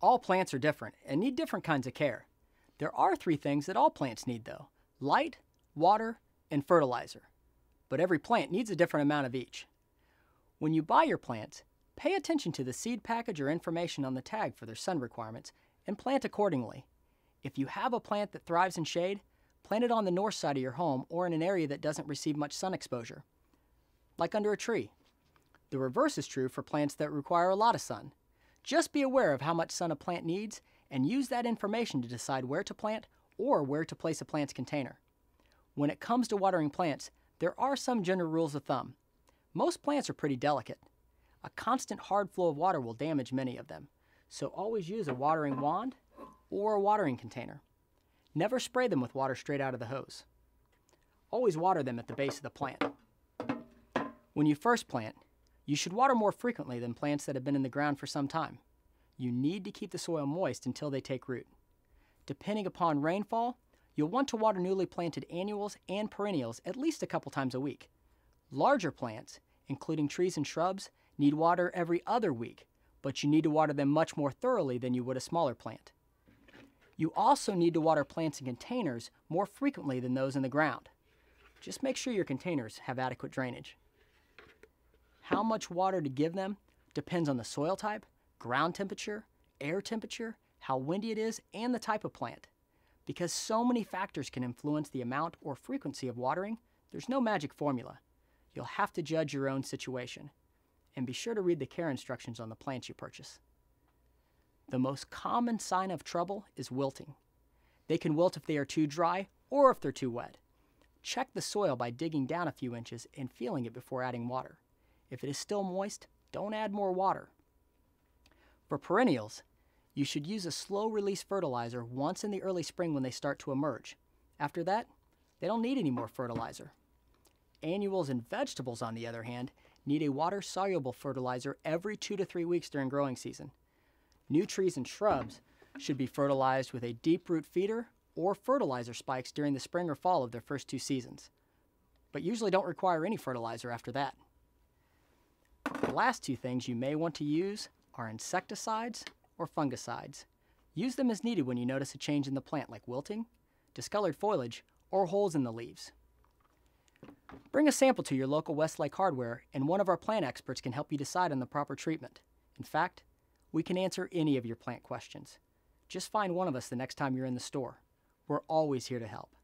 All plants are different and need different kinds of care. There are three things that all plants need though: light, water, and fertilizer. But every plant needs a different amount of each. When you buy your plants, pay attention to the seed package or information on the tag for their sun requirements and plant accordingly. If you have a plant that thrives in shade, plant it on the north side of your home or in an area that doesn't receive much sun exposure, like under a tree. The reverse is true for plants that require a lot of sun. Just be aware of how much sun a plant needs and use that information to decide where to plant or where to place a plant's container. When it comes to watering plants, there are some general rules of thumb. Most plants are pretty delicate. A constant hard flow of water will damage many of them, so always use a watering wand or a watering container. Never spray them with water straight out of the hose. Always water them at the base of the plant. When you first plant, you should water more frequently than plants that have been in the ground for some time. You need to keep the soil moist until they take root. Depending upon rainfall, you'll want to water newly planted annuals and perennials at least a couple times a week. Larger plants, including trees and shrubs, need water every other week, but you need to water them much more thoroughly than you would a smaller plant. You also need to water plants in containers more frequently than those in the ground. Just make sure your containers have adequate drainage. How much water to give them depends on the soil type, ground temperature, air temperature, how windy it is, and the type of plant. Because so many factors can influence the amount or frequency of watering, there's no magic formula. You'll have to judge your own situation. And be sure to read the care instructions on the plants you purchase. The most common sign of trouble is wilting. They can wilt if they are too dry or if they're too wet. Check the soil by digging down a few inches and feeling it before adding water. If it is still moist, don't add more water. For perennials, you should use a slow-release fertilizer once in the early spring when they start to emerge. After that, they don't need any more fertilizer. Annuals and vegetables, on the other hand, need a water-soluble fertilizer every 2 to 3 weeks during growing season. New trees and shrubs should be fertilized with a deep root feeder or fertilizer spikes during the spring or fall of their first 2 seasons, but usually don't require any fertilizer after that. The last 2 things you may want to use are insecticides or fungicides. Use them as needed when you notice a change in the plant like wilting, discolored foliage, or holes in the leaves. Bring a sample to your local Westlake Hardware and one of our plant experts can help you decide on the proper treatment. In fact, we can answer any of your plant questions. Just find one of us the next time you're in the store. We're always here to help.